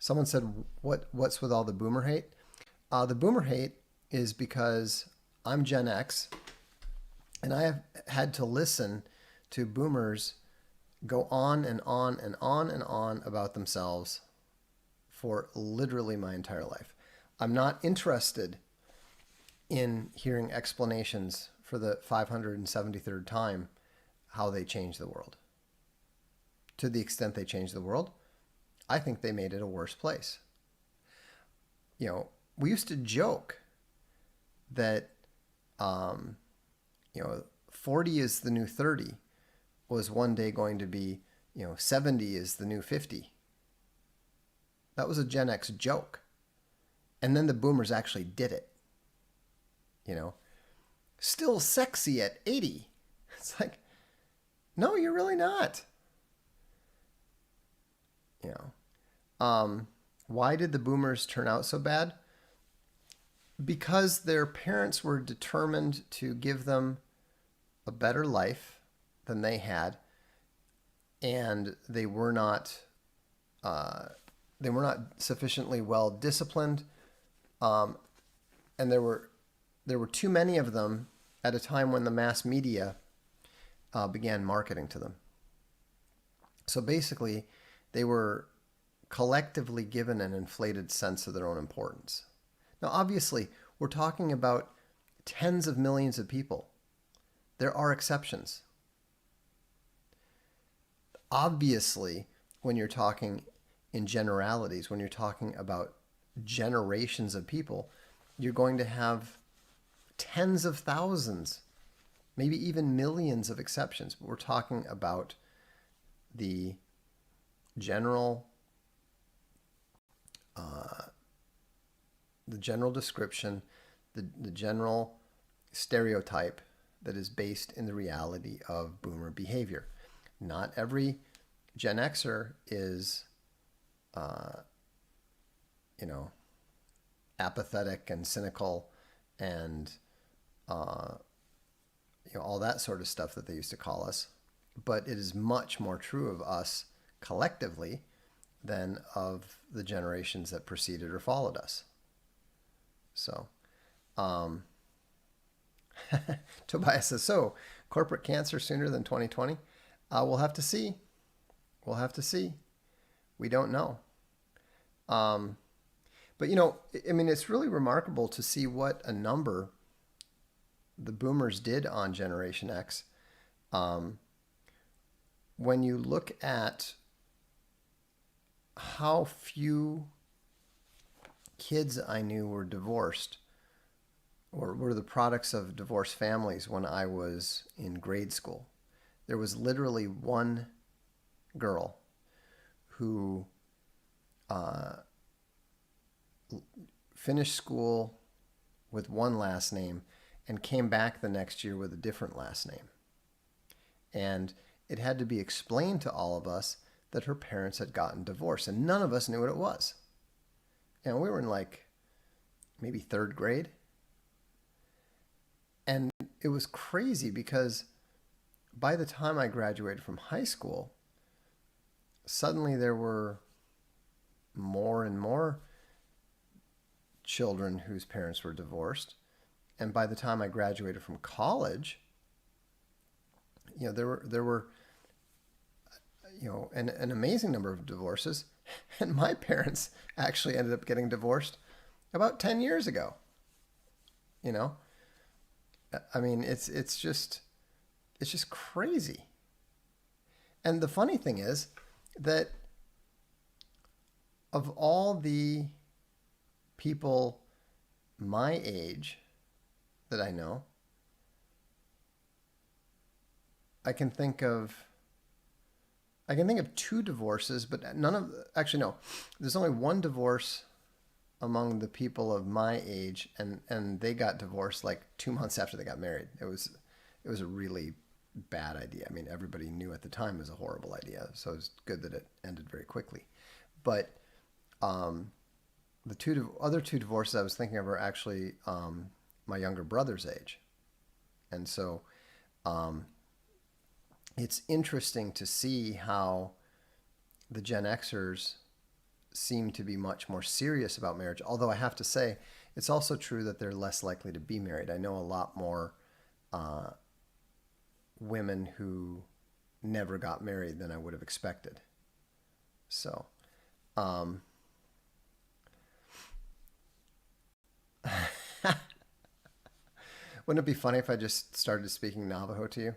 Someone said, what's with all the boomer hate? The boomer hate is because I'm Gen X, and I have had to listen to boomers go on and on and on and on about themselves for literally my entire life. I'm not interested in hearing explanations for the 573rd time how they changed the world. To the extent they changed the world, I think they made it a worse place. We used to joke that, 40 is the new 30 was one day going to be, 70 is the new 50. That was a Gen X joke. And then the boomers actually did it. Still sexy at 80. It's like, no, you're really not. Why did the boomers turn out so bad? Because their parents were determined to give them a better life than they had, and they were not sufficiently well disciplined, and there were too many of them at a time when the mass media began marketing to them. So basically, they were collectively given an inflated sense of their own importance. Now, obviously, we're talking about tens of millions of people. There are exceptions. Obviously, when you're talking in generalities, when you're talking about generations of people, you're going to have tens of thousands, maybe even millions of exceptions. But we're talking about the general description, the general stereotype that is based in the reality of boomer behavior. Not every Gen Xer is, apathetic and cynical and, all that sort of stuff that they used to call us. But it is much more true of us collectively than of the generations that preceded or followed us. So, Tobias says, so corporate cancer sooner than 2020? We'll have to see. We don't know. But, it's really remarkable to see what a number the boomers did on Generation X. When you look at how few kids I knew were divorced or were the products of divorced families when I was in grade school, there was literally one girl who finished school with one last name and came back the next year with a different last name. And it had to be explained to all of us that her parents had gotten divorced, and none of us knew what it was. We were in maybe third grade. And it was crazy because by the time I graduated from high school, suddenly there were more and more children whose parents were divorced. And by the time I graduated from college, there were an amazing number of divorces. And my parents actually ended up getting divorced about 10 years ago. It's just crazy. And the funny thing is that of all the people my age that I know, I can think of two divorces, but no, there's only one divorce among the people of my age, and they got divorced 2 months after they got married. It was a really bad idea. Everybody knew at the time it was a horrible idea, so it was good that it ended very quickly. But the other two divorces I was thinking of are actually my younger brother's age. And so it's interesting to see how the Gen Xers seem to be much more serious about marriage. Although I have to say, it's also true that they're less likely to be married. I know a lot more women who never got married than I would have expected. So, um, wouldn't it be funny if I just started speaking Navajo to you?